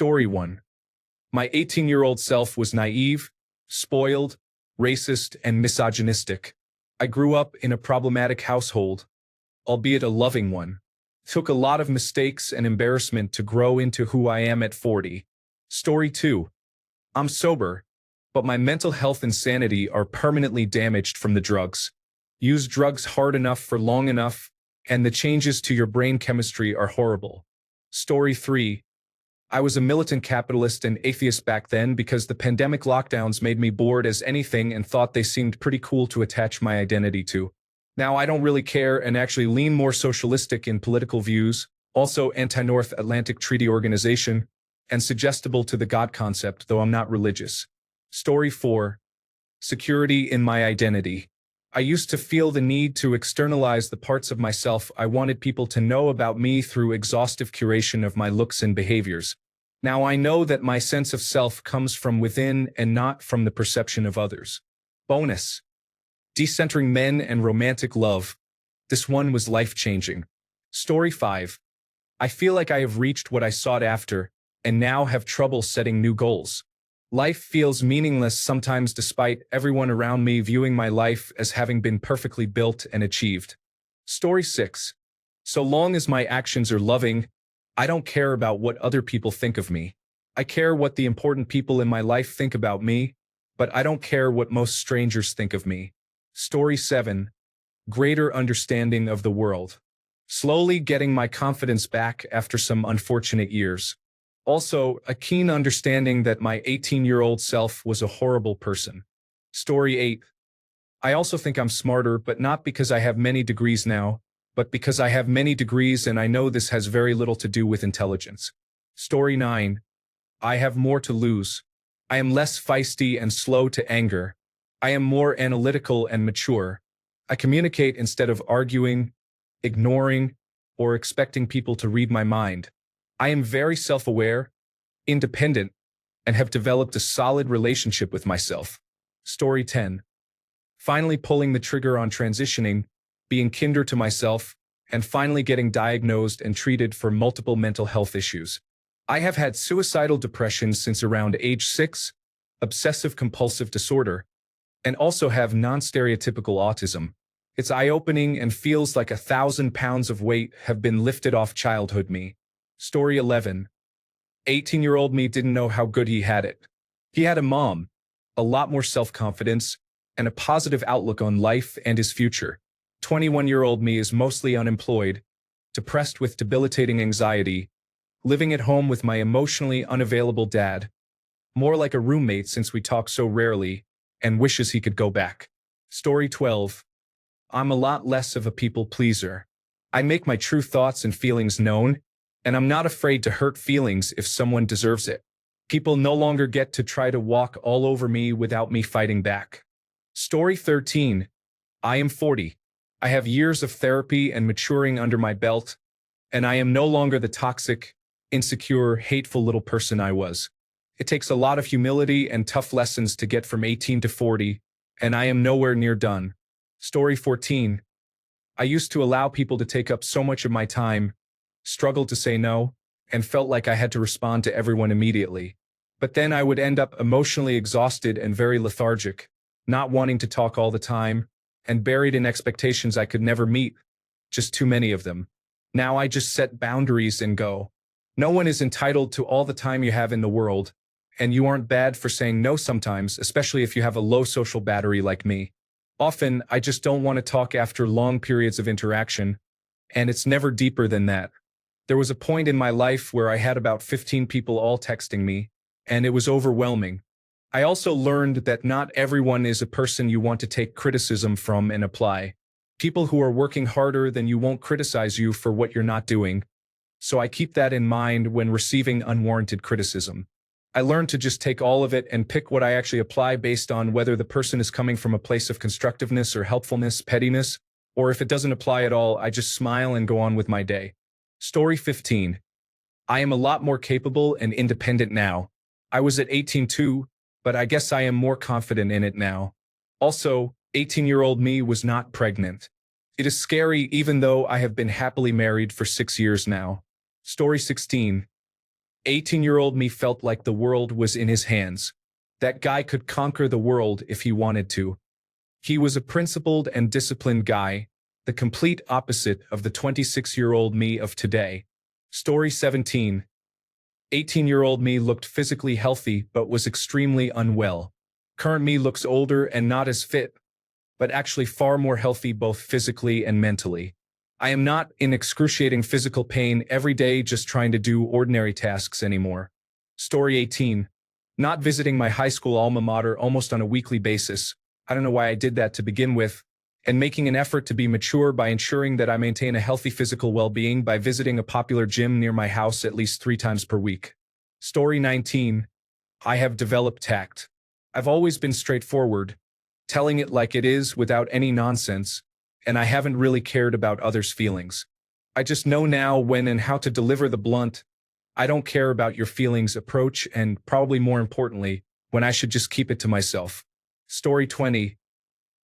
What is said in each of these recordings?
Story 1. My 18-year-old self was naive, spoiled, racist, and misogynistic. I grew up in a problematic household, albeit a loving one. Took a lot of mistakes and embarrassment to grow into who I am at 40. Story 2. I'm sober, but my mental health and sanity are permanently damaged from the drugs. Use drugs hard enough for long enough, and the changes to your brain chemistry are horrible. Story 3. I was a militant capitalist and atheist back then because the pandemic lockdowns made me bored as anything and thought they seemed pretty cool to attach my identity to. Now I don't really care and actually lean more socialistic in political views, also anti-North Atlantic Treaty Organization, and suggestible to the God concept, though I'm not religious. Story 4. Security in my identity. I used to feel the need to externalize the parts of myself I wanted people to know about me through exhaustive curation of my looks and behaviors. Now I know that my sense of self comes from within and not from the perception of others. Bonus. Decentering men and romantic love. This one was life-changing. Story 5. I feel like I have reached what I sought after, and now have trouble setting new goals. Life feels meaningless sometimes despite everyone around me viewing my life as having been perfectly built and achieved. Story 6. So long as my actions are loving, I don't care about what other people think of me. I care what the important people in my life think about me, but I don't care what most strangers think of me. Story 7. Greater understanding of the world. Slowly getting my confidence back after some unfortunate years. Also, a keen understanding that my 18-year-old self was a horrible person. Story 8. I also think I'm smarter, but not because I have many degrees now, but because I have many degrees and I know this has very little to do with intelligence. Story 9. I have more to lose. I am less feisty and slow to anger. I am more analytical and mature. I communicate instead of arguing, ignoring, or expecting people to read my mind. I am very self-aware, independent, and have developed a solid relationship with myself. Story 10. Finally pulling the trigger on transitioning, being kinder to myself, and finally getting diagnosed and treated for multiple mental health issues. I have had suicidal depression since around age 6, obsessive-compulsive disorder, and also have non-stereotypical autism. It's eye-opening and feels like 1,000 pounds of weight have been lifted off childhood me. Story 11. 18-year-old me didn't know how good he had it. He had a mom, a lot more self-confidence, and a positive outlook on life and his future. 21-year-old me is mostly unemployed, depressed with debilitating anxiety, living at home with my emotionally unavailable dad, more like a roommate since we talk so rarely, and wishes he could go back. Story 12. I'm a lot less of a people pleaser. I make my true thoughts and feelings known, and I'm not afraid to hurt feelings if someone deserves it. People no longer get to try to walk all over me without me fighting back. Story 13. I am 40. I have years of therapy and maturing under my belt, and I am no longer the toxic, insecure, hateful little person I was. It takes a lot of humility and tough lessons to get from 18 to 40, and I am nowhere near done. Story 14. I used to allow people to take up so much of my time, struggled to say no, and felt like I had to respond to everyone immediately. But then I would end up emotionally exhausted and very lethargic, not wanting to talk all the time, and buried in expectations I could never meet, just too many of them. Now I just set boundaries and go. No one is entitled to all the time you have in the world, and you aren't bad for saying no sometimes, especially if you have a low social battery like me. Often, I just don't want to talk after long periods of interaction, and it's never deeper than that. There was a point in my life where I had about 15 people all texting me, and it was overwhelming. I also learned that not everyone is a person you want to take criticism from and apply. People who are working harder than you won't criticize you for what you're not doing. So I keep that in mind when receiving unwarranted criticism. I learned to just take all of it and pick what I actually apply based on whether the person is coming from a place of constructiveness or helpfulness, pettiness, or if it doesn't apply at all, I just smile and go on with my day. Story 15. I am a lot more capable and independent now. I was at 18 too, but I guess I am more confident in it now. Also, 18-year-old me was not pregnant. It is scary even though I have been happily married for 6 years now. Story 16. 18-year-old me felt like the world was in his hands. That guy could conquer the world if he wanted to. He was a principled and disciplined guy, the complete opposite of the 26-year-old me of today. Story 17. 18-year-old me looked physically healthy but was extremely unwell. Current me looks older and not as fit, but actually far more healthy both physically and mentally. I am not in excruciating physical pain every day just trying to do ordinary tasks anymore. Story 18. Not visiting my high school alma mater almost on a weekly basis. I don't know why I did that to begin with, and making an effort to be mature by ensuring that I maintain a healthy physical well-being by visiting a popular gym near my house at least 3 times per week. Story 19. I have developed tact. I've always been straightforward, telling it like it is without any nonsense, and I haven't really cared about others' feelings. I just know now when and how to deliver the blunt, I don't care about your feelings approach, and probably more importantly, when I should just keep it to myself. Story 20.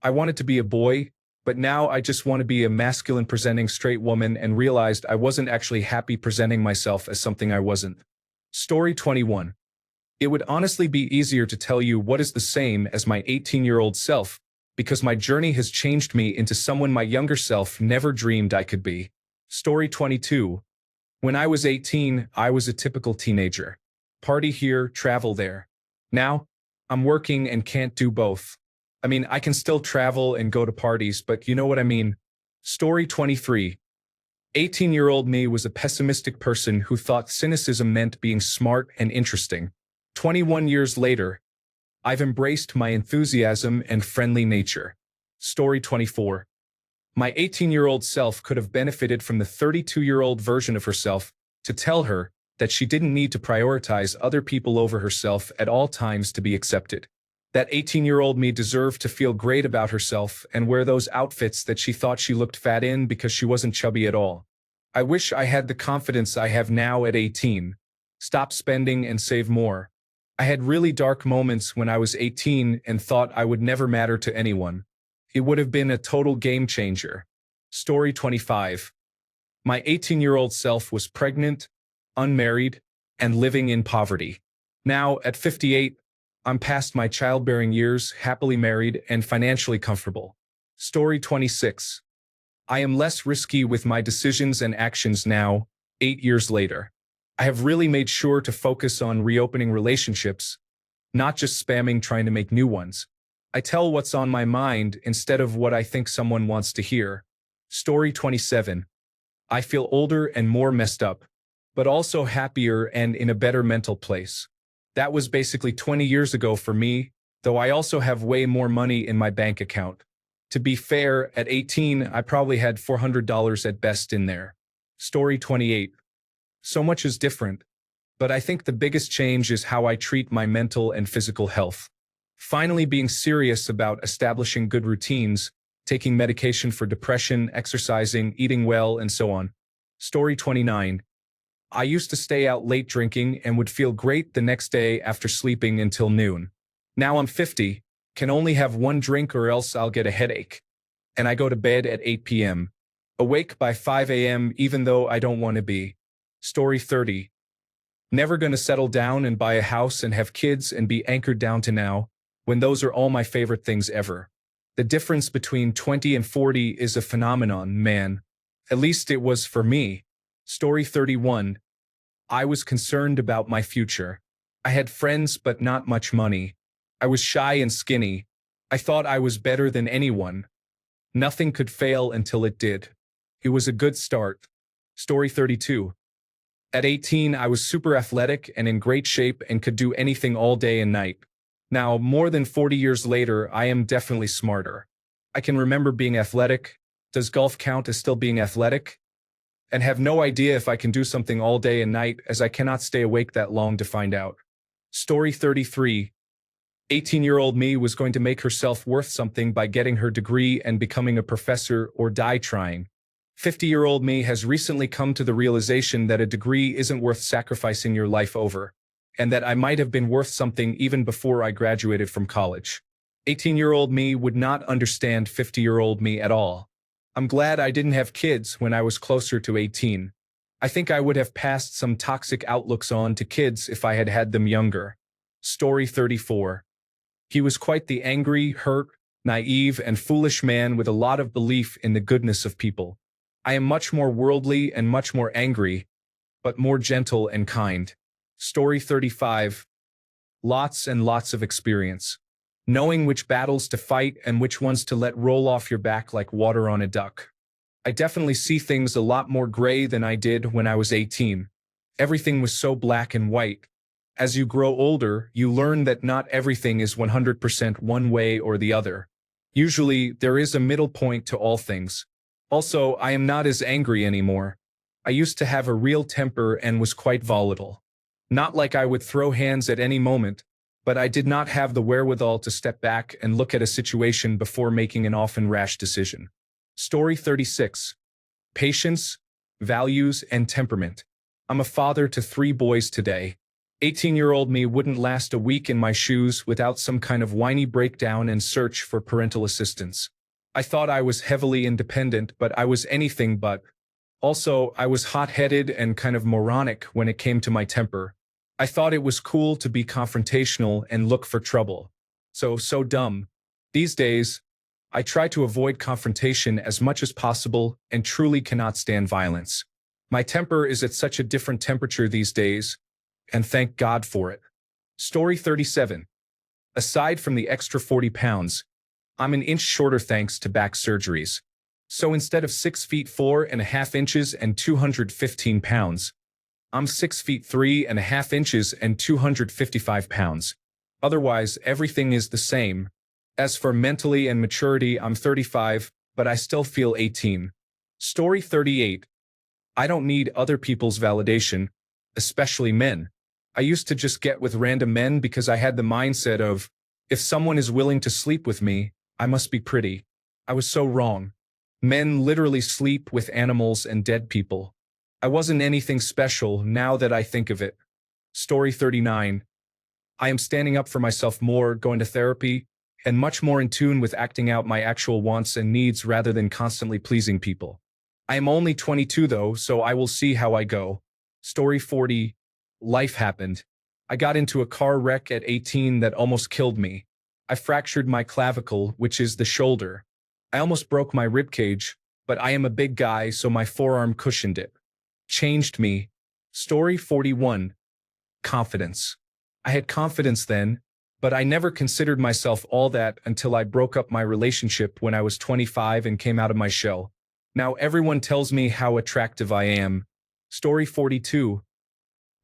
I wanted to be a boy, but now I just want to be a masculine presenting straight woman and realized I wasn't actually happy presenting myself as something I wasn't. Story 21. It would honestly be easier to tell you what is the same as my 18-year-old self, because my journey has changed me into someone my younger self never dreamed I could be. Story 22. When I was 18, I was a typical teenager. Party here, travel there. Now, I'm working and can't do both. I mean, I can still travel and go to parties, but you know what I mean. Story 23. 18-year-old me was a pessimistic person who thought cynicism meant being smart and interesting. 21 years later, I've embraced my enthusiasm and friendly nature. Story 24. My 18-year-old self could have benefited from the 32-year-old version of herself to tell her that she didn't need to prioritize other people over herself at all times to be accepted. That 18-year-old me deserved to feel great about herself and wear those outfits that she thought she looked fat in because she wasn't chubby at all. I wish I had the confidence I have now at 18. Stop spending and save more. I had really dark moments when I was 18 and thought I would never matter to anyone. It would have been a total game changer. Story 25. My 18-year-old self was pregnant, unmarried, and living in poverty. Now, at 58, I'm past my childbearing years, happily married, and financially comfortable. Story 26. I am less risky with my decisions and actions now, 8 years later. I have really made sure to focus on reopening relationships, not just spamming trying to make new ones. I tell what's on my mind instead of what I think someone wants to hear. Story 27. I feel older and more messed up, but also happier and in a better mental place. That was basically 20 years ago for me, though I also have way more money in my bank account. To be fair, at 18, I probably had $400 at best in there. Story 28. So much is different, but I think the biggest change is how I treat my mental and physical health. Finally being serious about establishing good routines, taking medication for depression, exercising, eating well, and so on. Story 29. I used to stay out late drinking and would feel great the next day after sleeping until noon. Now I'm 50, can only have one drink or else I'll get a headache. And I go to bed at 8 p.m. Awake by 5 a.m. even though I don't want to be. Story 30. Never gonna settle down and buy a house and have kids and be anchored down to now, when those are all my favorite things ever. The difference between 20 and 40 is a phenomenon, man. At least it was for me. Story 31. I was concerned about my future. I had friends but not much money. I was shy and skinny. I thought I was better than anyone. Nothing could fail until it did. It was a good start. Story 32. At 18, I was super athletic and in great shape and could do anything all day and night. Now, more than 40 years later, I am definitely smarter. I can remember being athletic. Does golf count as still being athletic? And have no idea if I can do something all day and night, as I cannot stay awake that long to find out. Story 33. 18-year-old me was going to make herself worth something by getting her degree and becoming a professor or die trying. 50-year-old me has recently come to the realization that a degree isn't worth sacrificing your life over, and that I might have been worth something even before I graduated from college. 18-year-old me would not understand 50-year-old me at all. I'm glad I didn't have kids when I was closer to 18. I think I would have passed some toxic outlooks on to kids if I had had them younger. Story 34. He was quite the angry, hurt, naive, and foolish man with a lot of belief in the goodness of people. I am much more worldly and much more angry, but more gentle and kind. Story 35. Lots and lots of experience. Knowing which battles to fight and which ones to let roll off your back like water on a duck. I definitely see things a lot more gray than I did when I was 18. Everything was so black and white. As you grow older, you learn that not everything is 100% one way or the other. Usually, there is a middle point to all things. Also, I am not as angry anymore. I used to have a real temper and was quite volatile. Not like I would throw hands at any moment, but I did not have the wherewithal to step back and look at a situation before making an often rash decision. Story 36. Patience, values, and temperament. I'm a father to 3 boys today. 18-year-old me wouldn't last a week in my shoes without some kind of whiny breakdown and search for parental assistance. I thought I was heavily independent, but I was anything but. Also, I was hot-headed and kind of moronic when it came to my temper. I thought it was cool to be confrontational and look for trouble. So dumb. These days, I try to avoid confrontation as much as possible and truly cannot stand violence. My temper is at such a different temperature these days, and thank God for it. Story 37. Aside from the extra 40 pounds, I'm an inch shorter thanks to back surgeries. So instead of 6 feet 4.5 inches and 215 pounds, I'm 6 feet 3.5 inches and 255 pounds. Otherwise, everything is the same. As for mentally and maturity, I'm 35, but I still feel 18. Story 38. I don't need other people's validation, especially men. I used to just get with random men because I had the mindset of, if someone is willing to sleep with me, I must be pretty. I was so wrong. Men literally sleep with animals and dead people. I wasn't anything special now that I think of it. Story 39. I am standing up for myself more, going to therapy, and much more in tune with acting out my actual wants and needs rather than constantly pleasing people. I am only 22 though, so I will see how I go. Story 40. Life happened. I got into a car wreck at 18 that almost killed me. I fractured my clavicle, which is the shoulder. I almost broke my ribcage, but I am a big guy, so my forearm cushioned it. Changed me. Story 41. Confidence. I had confidence then, but I never considered myself all that until I broke up my relationship when I was 25 and came out of my shell. Now everyone tells me how attractive I am. Story 42.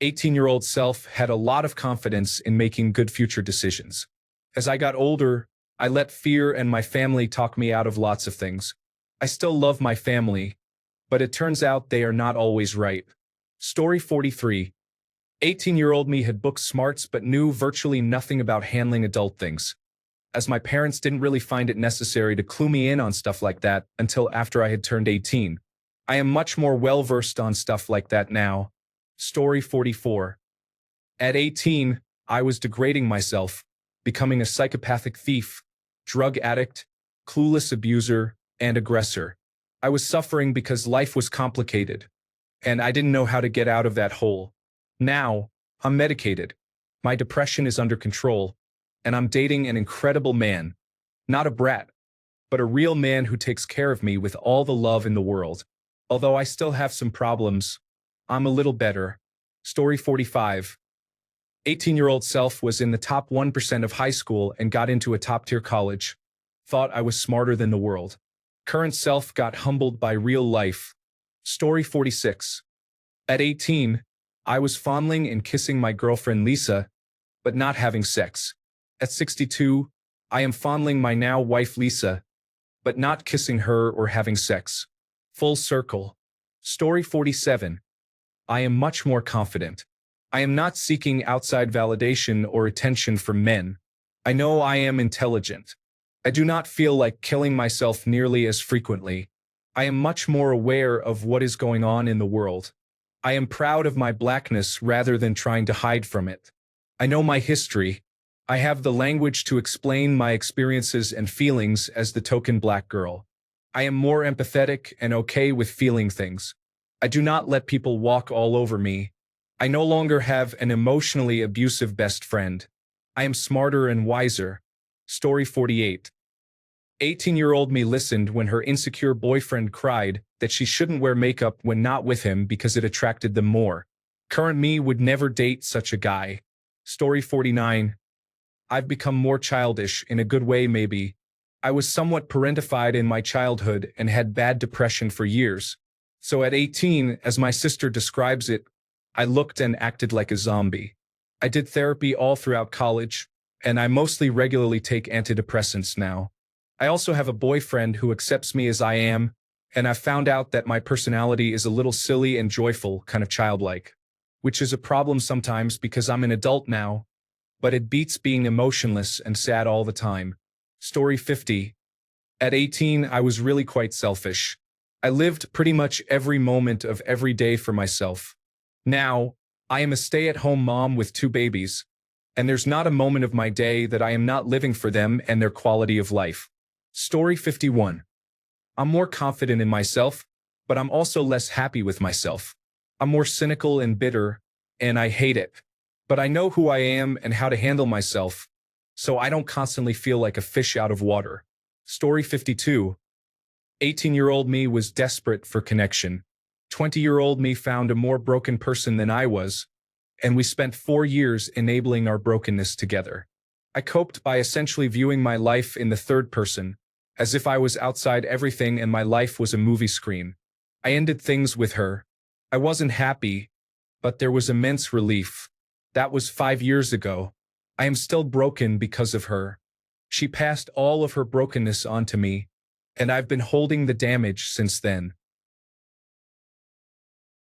18-year-old self had a lot of confidence in making good future decisions. As I got older, I let fear and my family talk me out of lots of things. I still love my family, but it turns out they are not always right. Story 43. 18-year-old me had book smarts but knew virtually nothing about handling adult things, as my parents didn't really find it necessary to clue me in on stuff like that until after I had turned 18. I am much more well-versed on stuff like that now. Story 44. At 18, I was degrading myself, becoming a psychopathic thief, drug addict, clueless abuser, and aggressor. I was suffering because life was complicated, and I didn't know how to get out of that hole. Now, I'm medicated. My depression is under control, and I'm dating an incredible man. Not a brat, but a real man who takes care of me with all the love in the world. Although I still have some problems, I'm a little better. Story 45. 18-year-old self was in the top 1% of high school and got into a top-tier college. Thought I was smarter than the world. Current self got humbled by real life. Story 46. At 18, I was fondling and kissing my girlfriend Lisa, but not having sex. At 62, I am fondling my now wife Lisa, but not kissing her or having sex. Full circle. Story 47. I am much more confident. I am not seeking outside validation or attention from men. I know I am intelligent. I do not feel like killing myself nearly as frequently. I am much more aware of what is going on in the world. I am proud of my blackness rather than trying to hide from it. I know my history. I have the language to explain my experiences and feelings as the token black girl. I am more empathetic and okay with feeling things. I do not let people walk all over me. I no longer have an emotionally abusive best friend. I am smarter and wiser. Story 48. 18-year-old me listened when her insecure boyfriend cried that she shouldn't wear makeup when not with him because it attracted them more. Current me would never date such a guy. Story 49. I've become more childish, in a good way maybe. I was somewhat parentified in my childhood and had bad depression for years. So at 18, as my sister describes it, I looked and acted like a zombie. I did therapy all throughout college, and I mostly regularly take antidepressants now. I also have a boyfriend who accepts me as I am, and I've found out that my personality is a little silly and joyful, kind of childlike, which is a problem sometimes because I'm an adult now, but it beats being emotionless and sad all the time. Story 50. At 18, I was really quite selfish. I lived pretty much every moment of every day for myself. Now, I am a stay-at-home mom with 2 babies, and there's not a moment of my day that I am not living for them and their quality of life. Story 51. I'm more confident in myself, but I'm also less happy with myself. I'm more cynical and bitter, and I hate it. But I know who I am and how to handle myself, so I don't constantly feel like a fish out of water. Story 52. 18-year-old me was desperate for connection. 20-year-old me found a more broken person than I was, and we spent 4 years enabling our brokenness together. I coped by essentially viewing my life in the third person, as if I was outside everything and my life was a movie screen. I ended things with her. I wasn't happy, but there was immense relief. That was 5 years ago. I am still broken because of her. She passed all of her brokenness onto me, and I've been holding the damage since then.